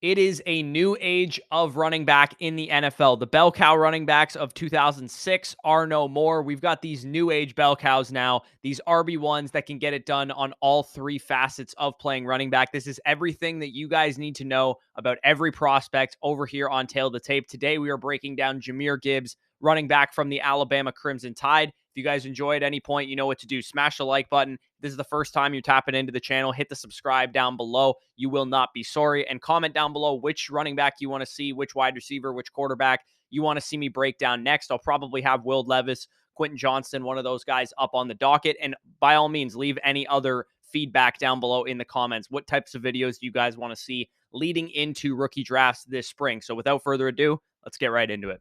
It is a new age of running back in the NFL. The bell cow running backs of 2006 are no more. We've got these new age bell cows now, these RB1s that can get it done on all three facets of playing running back. This is everything that you guys need to know about every prospect over here on Tail of the Tape. Today, we are breaking down Jahmyr Gibbs, running back from the Alabama Crimson Tide. If you guys enjoy at any point, you know what to do. Smash the like button. If this is the first time you're tapping into the channel, hit the subscribe down below. You will not be sorry. And comment down below which running back you want to see, which wide receiver, which quarterback you want to see me break down next. I'll probably have Will Levis, Quentin Johnston, one of those guys up on the docket. And by all means, leave any other feedback down below in the comments. What types of videos do you guys want to see leading into rookie drafts this spring? So without further ado, let's get right into it.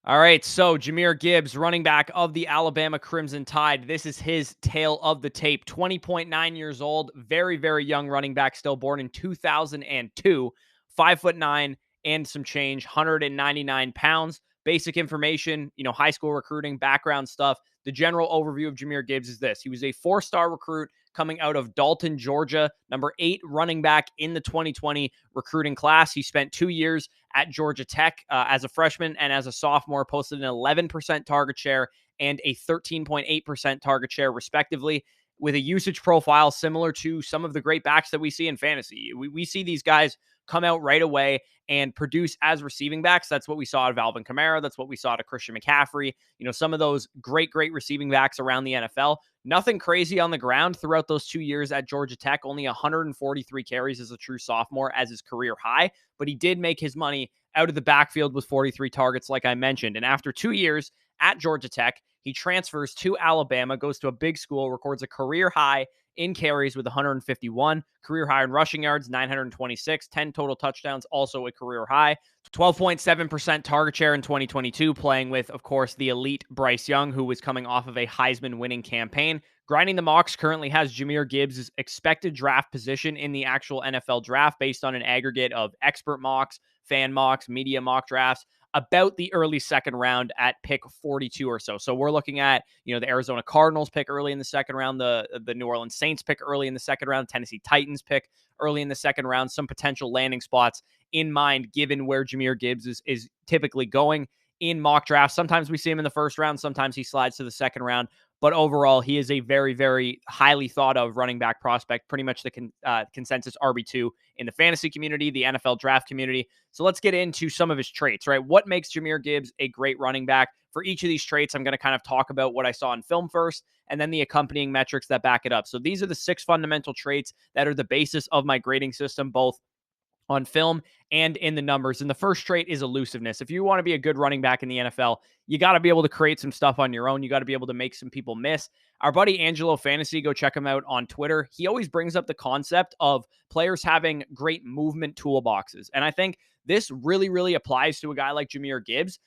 All right, so Jahmyr Gibbs, running back of the Alabama Crimson Tide. This is his tale of the tape. 20.9 years old, very, very young running back, still born in 2002, 5'9" and some change, 199 pounds. Basic information, high school recruiting, background stuff. The general overview of Jahmyr Gibbs is this. He was a four-star recruit coming out of Dalton, Georgia, number 8 running back in the 2020 recruiting class. He spent 2 years at Georgia Tech as a freshman and as a sophomore, posted an 11% target share and a 13.8% target share, respectively, with a usage profile similar to some of the great backs that we see in fantasy. We see these guys come out right away and produce as receiving backs. That's what we saw out of Alvin Kamara. That's what we saw to Christian McCaffrey. Some of those great receiving backs around the NFL. Nothing crazy on the ground throughout those 2 years at Georgia Tech. Only 143 carries as a true sophomore as his career high, but he did make his money out of the backfield with 43 targets, like I mentioned. And after 2 years at Georgia Tech, he transfers to Alabama, goes to a big school, records a career high in carries with 151, career high in rushing yards, 926, 10 total touchdowns, also a career high, 12.7% target share in 2022, playing with, of course, the elite Bryce Young, who was coming off of a Heisman winning campaign. Grinding the Mocks currently has Jahmyr Gibbs' expected draft position in the actual NFL draft based on an aggregate of expert mocks, fan mocks, media mock drafts, about the early second round at pick 42 or so. So we're looking at, the Arizona Cardinals pick early in the second round, the New Orleans Saints pick early in the second round, Tennessee Titans pick early in the second round, some potential landing spots in mind given where Jahmyr Gibbs is typically going in mock drafts. Sometimes we see him in the first round, sometimes he slides to the second round. But overall, he is a very, very highly thought of running back prospect, pretty much the consensus RB2 in the fantasy community, the NFL draft community. So let's get into some of his traits, right? What makes Jahmyr Gibbs a great running back? For each of these traits, I'm going to kind of talk about what I saw in film first, and then the accompanying metrics that back it up. So these are the 6 fundamental traits that are the basis of my grading system, both on film and in the numbers. And the first trait is elusiveness. If you want to be a good running back in the NFL, you got to be able to create some stuff on your own. You got to be able to make some people miss. Our buddy Angelo Fantasy, go check him out on Twitter. He always brings up the concept of players having great movement toolboxes. And I think this really applies to a guy like Jahmyr Gibbs.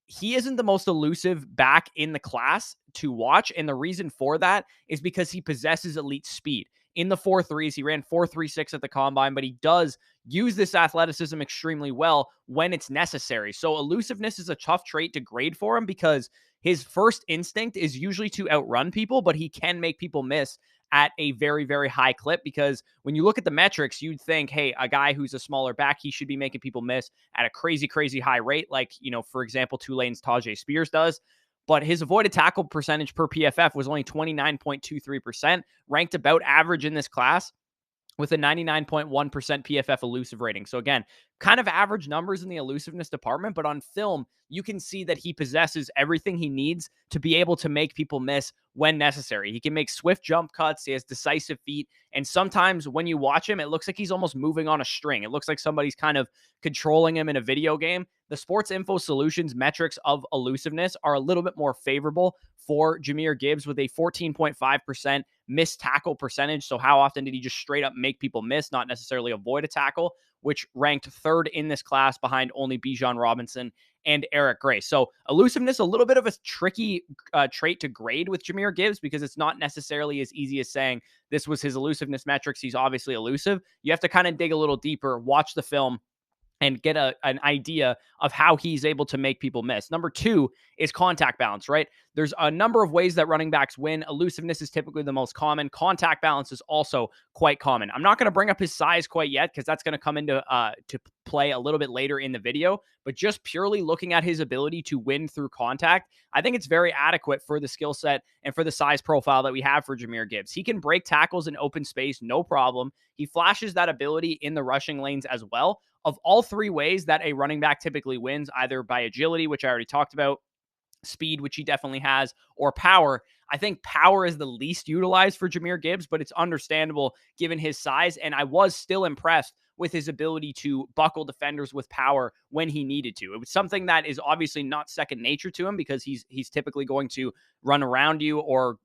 He isn't the most elusive back in the class to watch. And the reason for that is because he possesses elite speed. In the 4.3s, he ran 4.36 at the combine, but he does use this athleticism extremely well when it's necessary. So elusiveness is a tough trait to grade for him because his first instinct is usually to outrun people, but he can make people miss at a very high clip, because when you look at the metrics, you'd think, hey, a guy who's a smaller back, he should be making people miss at a crazy high rate, like, for example, Tulane's Tajay Spears does. But his avoided tackle percentage per PFF was only 29.23%, ranked about average in this class with a 99.1% PFF elusive rating. So again, kind of average numbers in the elusiveness department, but on film, you can see that he possesses everything he needs to be able to make people miss when necessary. He can make swift jump cuts. He has decisive feet. And sometimes when you watch him, it looks like he's almost moving on a string. It looks like somebody's kind of controlling him in a video game. The Sports Info Solutions metrics of elusiveness are a little bit more favorable for Jahmyr Gibbs with a 14.5% missed tackle percentage. So how often did he just straight up make people miss, not necessarily avoid a tackle, which ranked 3rd in this class behind only Bijan Robinson and Eric Gray. So elusiveness, a little bit of a tricky trait to grade with Jahmyr Gibbs, because it's not necessarily as easy as saying this was his elusiveness metrics. He's obviously elusive. You have to kind of dig a little deeper, watch the film, and get an idea of how he's able to make people miss. Number two is contact balance, right? There's a number of ways that running backs win. Elusiveness is typically the most common. Contact balance is also quite common. I'm not going to bring up his size quite yet because that's going to come into to play a little bit later in the video. But just purely looking at his ability to win through contact, I think it's very adequate for the skill set and for the size profile that we have for Jahmyr Gibbs. He can break tackles in open space, no problem. He flashes that ability in the rushing lanes as well. Of all three ways that a running back typically wins, either by agility, which I already talked about, speed, which he definitely has, or power, I think power is the least utilized for Jahmyr Gibbs, but it's understandable given his size. And I was still impressed with his ability to buckle defenders with power when he needed to. It was something that is obviously not second nature to him because he's typically going to run around you or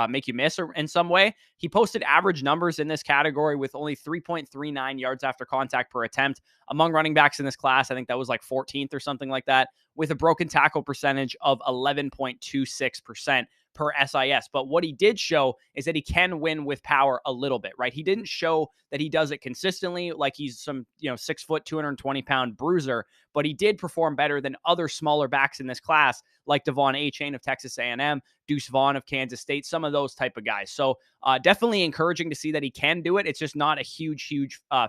make you miss or in some way. He posted average numbers in this category with only 3.39 yards after contact per attempt among running backs in this class. I think that was like 14th or something like that, with a broken tackle percentage of 11.26% per SIS. But what he did show is that he can win with power a little bit, right? He didn't show that he does it consistently, like he's some 6 foot, 220-pound bruiser, but he did perform better than other smaller backs in this class, like Devon Achane of Texas A&M, Deuce Vaughn of Kansas State, some of those type of guys. So definitely encouraging to see that he can do it. It's just not a huge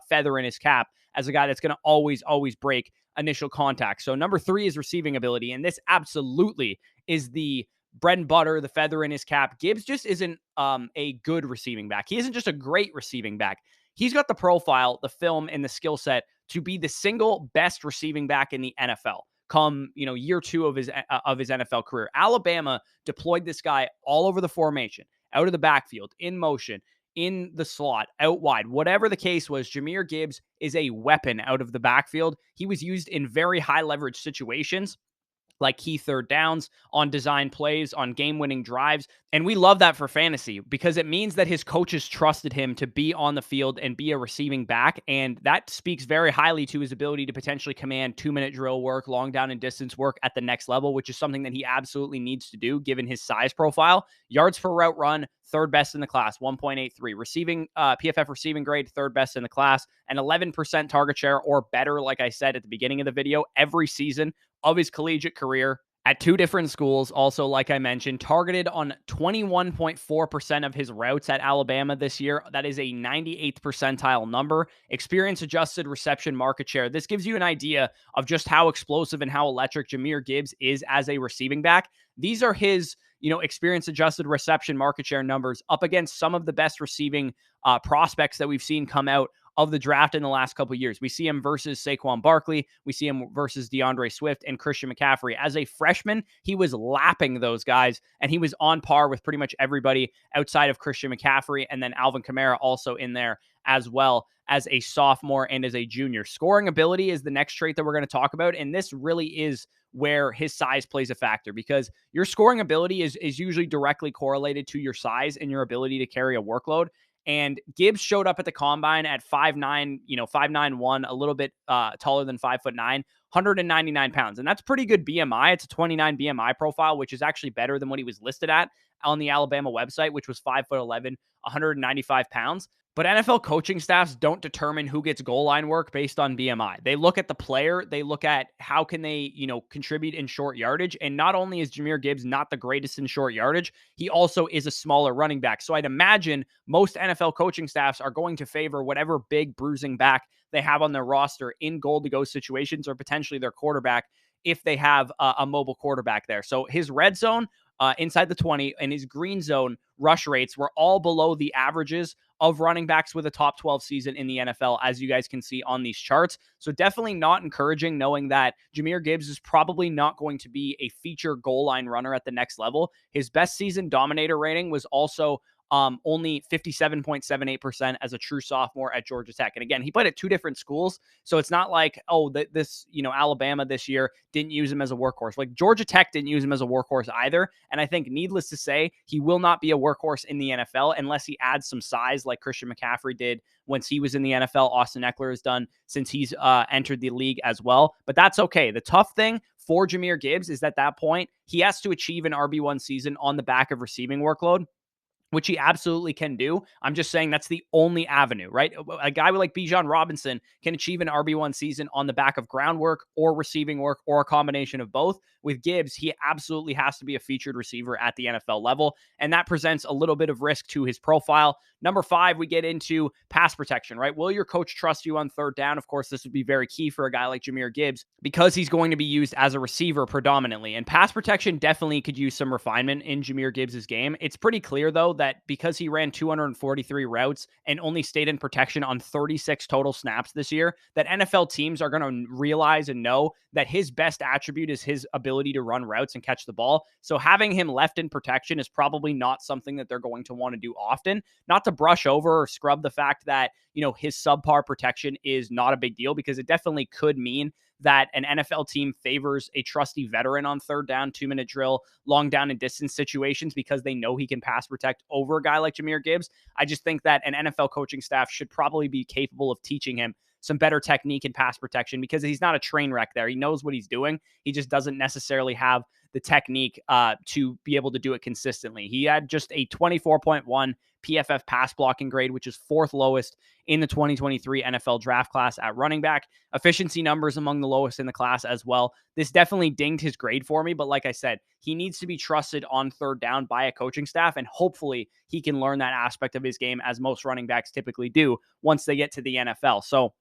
feather in his cap as a guy that's going to always break initial contact. So number three is receiving ability, and this absolutely is the bread and butter, the feather in his cap. Gibbs just isn't a good receiving back. He isn't just a great receiving back. He's got the profile, the film, and the skill set to be the single best receiving back in the NFL come year two of his NFL career. Alabama deployed this guy all over the formation, out of the backfield, in motion, in the slot, out wide, whatever the case was. Jahmyr Gibbs is a weapon out of the backfield. He was used in very high leverage situations, like key third downs, on design plays, on game-winning drives. And we love that for fantasy because it means that his coaches trusted him to be on the field and be a receiving back. And that speaks very highly to his ability to potentially command 2-minute drill work, long down and distance work at the next level, which is something that he absolutely needs to do given his size profile. Yards per route run, third best in the class, 1.83. Receiving, PFF receiving grade, third best in the class, and 11% target share or better, like I said at the beginning of the video, every season of his collegiate career at two different schools. Also, like I mentioned, targeted on 21.4% of his routes at Alabama this year. That is a 98th percentile number. Experience adjusted reception market share. This gives you an idea of just how explosive and how electric Jahmyr Gibbs is as a receiving back. These are his experience adjusted reception market share numbers up against some of the best receiving prospects that we've seen come out of the draft in the last couple of years. We see him versus Saquon Barkley. We see him versus DeAndre Swift and Christian McCaffrey. As a freshman, he was lapping those guys, and he was on par with pretty much everybody outside of Christian McCaffrey, and then Alvin Kamara also in there as well as a sophomore and as a junior. Scoring ability is the next trait that we're going to talk about, and this really is where his size plays a factor because your scoring ability is usually directly correlated to your size and your ability to carry a workload. And Gibbs showed up at the combine at 5'9", 5'9", a little bit taller than 5'9", 199 pounds. And that's pretty good BMI. It's a 29 BMI profile, which is actually better than what he was listed at on the Alabama website, which was 5'11", 195 pounds. But NFL coaching staffs don't determine who gets goal line work based on BMI. They look at the player. They look at how can they, contribute in short yardage. And not only is Jahmyr Gibbs not the greatest in short yardage, he also is a smaller running back. So I'd imagine most NFL coaching staffs are going to favor whatever big bruising back they have on their roster in goal-to-go situations, or potentially their quarterback if they have a mobile quarterback there. So his red zone inside the 20 and his green zone rush rates were all below the averages of running backs with a top 12 season in the NFL, as you guys can see on these charts. So definitely not encouraging, knowing that Jahmyr Gibbs is probably not going to be a feature goal line runner at the next level. His best season dominator rating was also only 57.78% as a true sophomore at Georgia Tech. And again, he played at two different schools. So it's not like, Alabama this year didn't use him as a workhorse. Like Georgia Tech didn't use him as a workhorse either. And I think needless to say, he will not be a workhorse in the NFL unless he adds some size like Christian McCaffrey did once he was in the NFL. Austin Eckler has done since he's entered the league as well. But that's okay. The tough thing for Jahmyr Gibbs is at that point, he has to achieve an RB1 season on the back of receiving workload. which he absolutely can do. I'm just saying that's the only avenue, right? A guy like Bijan Robinson can achieve an RB1 season on the back of groundwork or receiving work or a combination of both. With Gibbs, he absolutely has to be a featured receiver at the NFL level, and that presents a little bit of risk to his profile. Number 5, we get into pass protection, right? Will your coach trust you on third down? Of course, this would be very key for a guy like Jahmyr Gibbs because he's going to be used as a receiver predominantly. And pass protection definitely could use some refinement in Jahmyr Gibbs' game. It's pretty clear, though, that because he ran 243 routes and only stayed in protection on 36 total snaps this year, that NFL teams are going to realize and know that his best attribute is his ability to run routes and catch the ball. So having him left in protection is probably not something that they're going to want to do often. Not to brush over or scrub the fact that, his subpar protection is not a big deal, because it definitely could mean that an NFL team favors a trusty veteran on third down, 2-minute drill, long down and distance situations because they know he can pass protect over a guy like Jahmyr Gibbs. I just think that an NFL coaching staff should probably be capable of teaching him some better technique in pass protection, because he's not a train wreck there. He knows what he's doing. He just doesn't necessarily have the technique to be able to do it consistently. He had just a 24.1 PFF pass blocking grade, which is 4th lowest in the 2023 NFL draft class at running back. Efficiency numbers among the lowest in the class as well. This definitely dinged his grade for me, but like I said, he needs to be trusted on third down by a coaching staff, and hopefully he can learn that aspect of his game, as most running backs typically do once they get to the NFL. So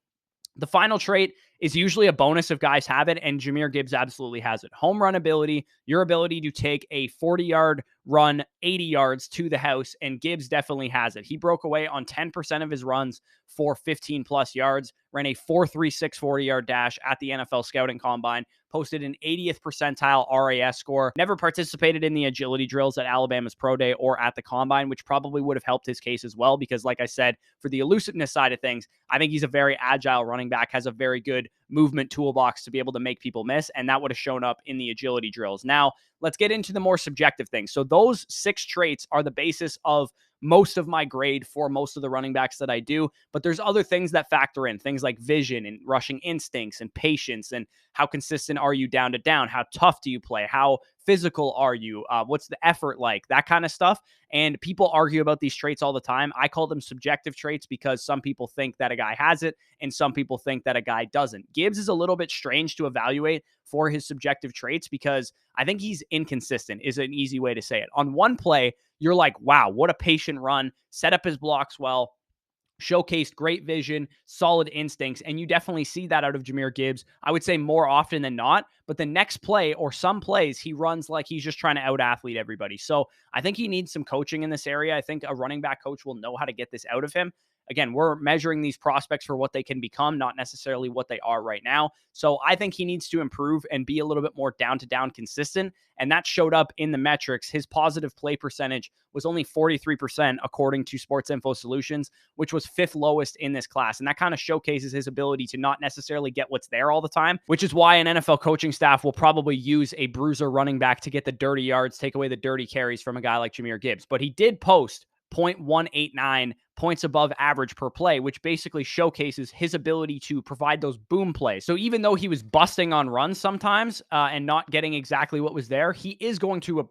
the final trait is usually a bonus if guys have it, and Jahmyr Gibbs absolutely has it. Home run ability, your ability to take a 40-yard run 80 yards to the house, and Gibbs definitely has it. He broke away on 10% of his runs for 15-plus yards, ran a 4.36 40-yard dash at the NFL Scouting Combine, posted an 80th percentile RAS score, never participated in the agility drills at Alabama's Pro Day or at the Combine, which probably would have helped his case as well, because like I said, for the elusiveness side of things, I think he's a very agile running back, has a very good movement toolbox to be able to make people miss, and that would have shown up in the agility drills. Now, let's get into the more subjective things. So those 6 traits are the basis of most of my grade for most of the running backs that I do, but there's other things that factor in, things like vision and rushing instincts and patience, and how consistent are you down to down, how tough do you play, how physical are you, what's the effort like, that kind of stuff. And people argue about these traits all the time. I call them subjective traits because some people think that a guy has it and some people think that a guy doesn't. Gibbs is a little bit strange to evaluate for his subjective traits because I think he's inconsistent, is an easy way to say it. On one play, you're like, wow, what a patient run, set up his blocks well, showcased great vision, solid instincts, and you definitely see that out of Jahmyr Gibbs, I would say more often than not. But the next play or some plays, he runs like he's just trying to out-athlete everybody. So I think he needs some coaching in this area. I think a running back coach will know how to get this out of him. Again, we're measuring these prospects for what they can become, not necessarily what they are right now. So I think he needs to improve and be a little bit more down-to-down consistent, and that showed up in the metrics. His positive play percentage was only 43% according to Sports Info Solutions, which was 5th lowest in this class. And that kind of showcases his ability to not necessarily get what's there all the time, which is why an NFL coaching staff will probably use a bruiser running back to get the dirty yards, take away the dirty carries from a guy like Jahmyr Gibbs. But he did post 0.189 points above average per play, which basically showcases his ability to provide those boom plays. So even though he was busting on runs sometimes and not getting exactly what was there, he is going to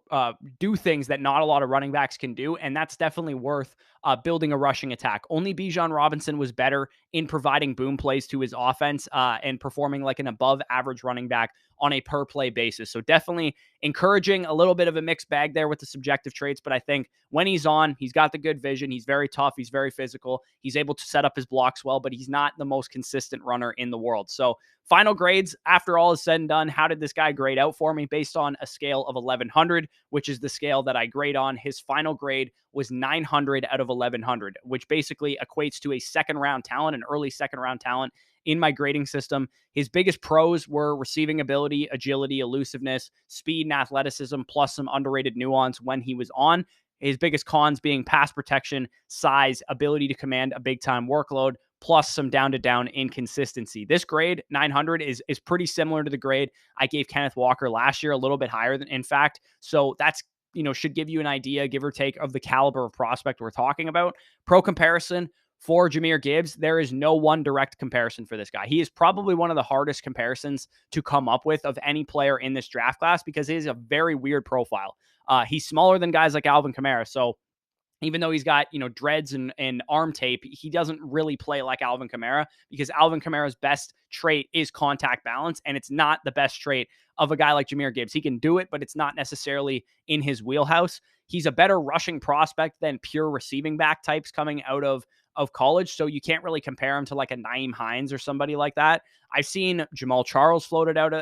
do things that not a lot of running backs can do, and that's definitely worth building a rushing attack. Only Bijan Robinson was better in providing boom plays to his offense and performing like an above average running back on a per play basis. So definitely encouraging, a little bit of a mixed bag there with the subjective traits, but I think when he's on, he's got the good vision. He's very tough. He's very physical. He's able to set up his blocks well, but he's not the most consistent runner in the world. So final grades, after all is said and done, how did this guy grade out for me? Based on a scale of 1100, which is the scale that I grade on, his final grade was 900 out of 1100, which basically equates to a second round talent, an early second round talent in my grading system. His biggest pros were receiving ability, agility, elusiveness, speed, and athleticism, plus some underrated nuance when he was on. His biggest cons being pass protection, size, ability to command a big-time workload, plus some down-to-down inconsistency. This grade, 900, is pretty similar to the grade I gave Kenneth Walker last year, a little bit higher than, in fact. So that's, should give you an idea, give or take, of the caliber of prospect we're talking about. Pro comparison for Jahmyr Gibbs, there is no one direct comparison for this guy. He is probably one of the hardest comparisons to come up with of any player in this draft class because he has a very weird profile. He's smaller than guys like Alvin Kamara. So even though he's got, dreads and arm tape, he doesn't really play like Alvin Kamara, because Alvin Kamara's best trait is contact balance, and it's not the best trait of a guy like Jahmyr Gibbs. He can do it, but it's not necessarily in his wheelhouse. He's a better rushing prospect than pure receiving back types coming out of college, so you can't really compare him to like a Naeem Hines or somebody like that. I've seen Jamal Charles floated out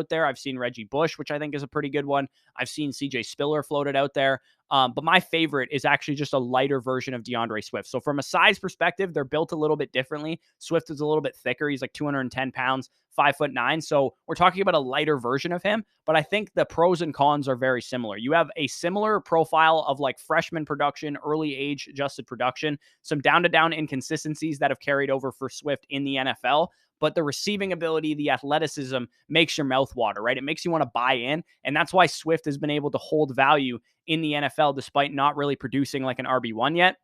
there. I've seen Reggie Bush, which I think is a pretty good one. I've seen CJ Spiller floated out there. But my favorite is actually just a lighter version of DeAndre Swift. So from a size perspective, they're built a little bit differently. Swift is a little bit thicker. He's like 210 pounds, 5'9". So we're talking about a lighter version of him. But I think the pros and cons are very similar. You have a similar profile of like freshman production, early age adjusted production, some down to down inconsistencies that have carried over for Swift in the NFL. But the receiving ability, the athleticism makes your mouth water, right? It makes you want to buy in. And that's why Swift has been able to hold value in the NFL despite not really producing like an RB1 yet.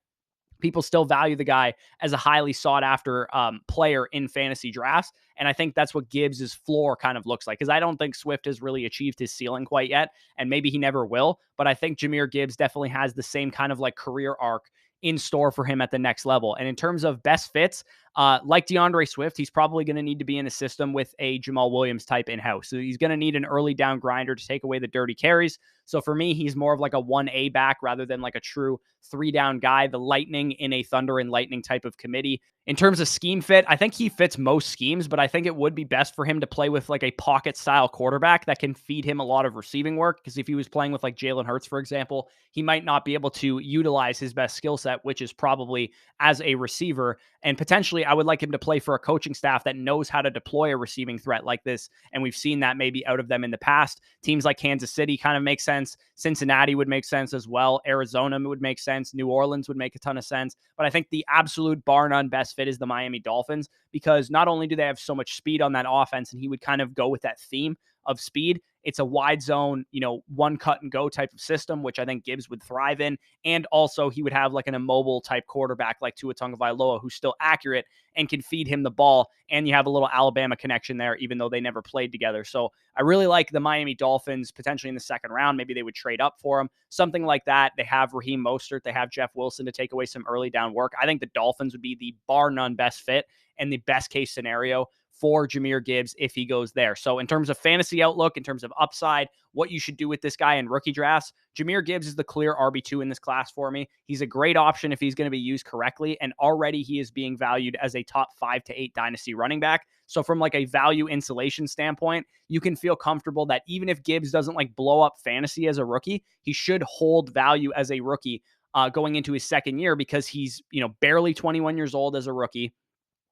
People still value the guy as a highly sought after player in fantasy drafts. And I think that's what Gibbs' floor kind of looks like, because I don't think Swift has really achieved his ceiling quite yet. And maybe he never will. But I think Jahmyr Gibbs definitely has the same kind of like career arc in store for him at the next level. And in terms of best fits, like DeAndre Swift, he's probably going to need to be in a system with a Jamal Williams type in-house. So he's going to need an early down grinder to take away the dirty carries. So for me, he's more of like a 1A back rather than like a true 3-down guy, the Lightning in a Thunder and Lightning type of committee. In terms of scheme fit, I think he fits most schemes, but I think it would be best for him to play with like a pocket style quarterback that can feed him a lot of receiving work. Because if he was playing with like Jalen Hurts, for example, he might not be able to utilize his best skill set, which is probably as a receiver. And potentially, I would like him to play for a coaching staff that knows how to deploy a receiving threat like this. And we've seen that maybe out of them in the past. Teams like Kansas City kind of make sense. Cincinnati would make sense as well. Arizona would make sense. New Orleans would make a ton of sense. But I think the absolute bar none best fit is the Miami Dolphins, because not only do they have so much speed on that offense, and he would kind of go with that theme of speed, it's a wide zone, one cut and go type of system, which I think Gibbs would thrive in. And also he would have like an immobile type quarterback like Tua Tagovailoa, who's still accurate and can feed him the ball. And you have a little Alabama connection there, even though they never played together. So I really like the Miami Dolphins potentially in the second round. Maybe they would trade up for him, something like that. They have Raheem Mostert. They have Jeff Wilson to take away some early down work. I think the Dolphins would be the bar none best fit and the best case scenario for Jahmyr Gibbs if he goes there. So in terms of fantasy outlook, in terms of upside, what you should do with this guy in rookie drafts, Jahmyr Gibbs is the clear RB2 in this class for me. He's a great option if he's going to be used correctly, and already he is being valued as a top 5 to 8 dynasty running back. So from like a value insulation standpoint, you can feel comfortable that even if Gibbs doesn't like blow up fantasy as a rookie, he should hold value as a rookie going into his second year, because he's, barely 21 years old as a rookie.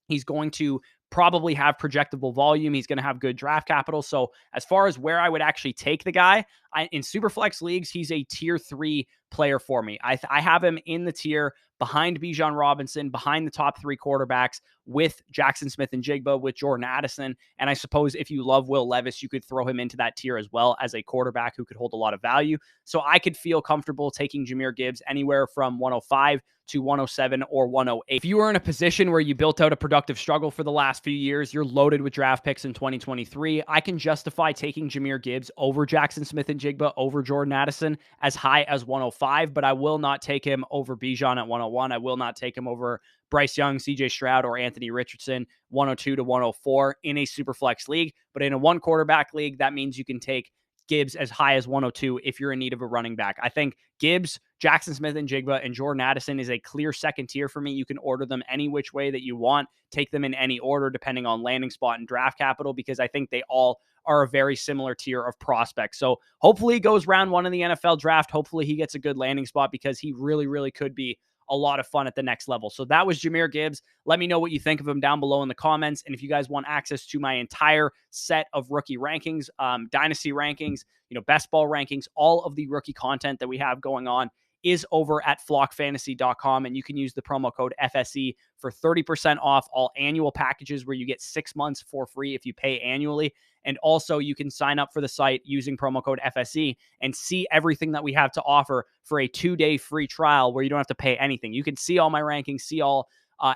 He's going to probably have projectable volume. He's going to have good draft capital. So as far as where I would actually take the guy, in Superflex leagues, he's a tier 3 player for me. I have him in the tier behind Bijan Robinson, behind the top 3 quarterbacks, with Jackson Smith-Njigba, with Jordan Addison. And I suppose if you love Will Levis, you could throw him into that tier as well as a quarterback who could hold a lot of value. So I could feel comfortable taking Jahmyr Gibbs anywhere from 105 to 107 or 108. If you are in a position where you built out a productive struggle for the last few years, you're loaded with draft picks in 2023, I can justify taking Jahmyr Gibbs over Jackson Smith-Njigba, over Jordan Addison as high as 105, but I will not take him over Bijan at 101. I will not take him over Bryce Young, CJ Stroud, or Anthony Richardson, 102 to 104 in a super flex league. But in a one quarterback league, that means you can take Gibbs as high as 102 if you're in need of a running back. I think Gibbs, Jackson Smith-Njigba, and Jordan Addison is a clear second tier for me. You can order them any which way that you want, take them in any order depending on landing spot and draft capital, because I think they all are a very similar tier of prospects. So hopefully he goes round 1 in the NFL draft. Hopefully he gets a good landing spot, because he really, really could be a lot of fun at the next level. So that was Jahmyr Gibbs. Let me know what you think of him down below in the comments. And if you guys want access to my entire set of rookie rankings, dynasty rankings, best ball rankings, all of the rookie content that we have going on is over at flockfantasy.com. And you can use the promo code FSE for 30% off all annual packages, where you get 6 months for free if you pay annually. And also you can sign up for the site using promo code FSE and see everything that we have to offer for a 2-day free trial where you don't have to pay anything. You can see all my rankings, see all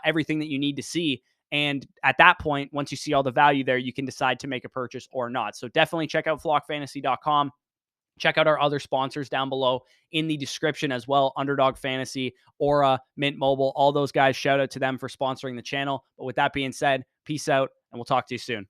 everything that you need to see. And at that point, once you see all the value there, you can decide to make a purchase or not. So definitely check out flockfantasy.com. Check out our other sponsors down below in the description as well. Underdog Fantasy, Aura, Mint Mobile, all those guys, shout out to them for sponsoring the channel. But with that being said, peace out, and we'll talk to you soon.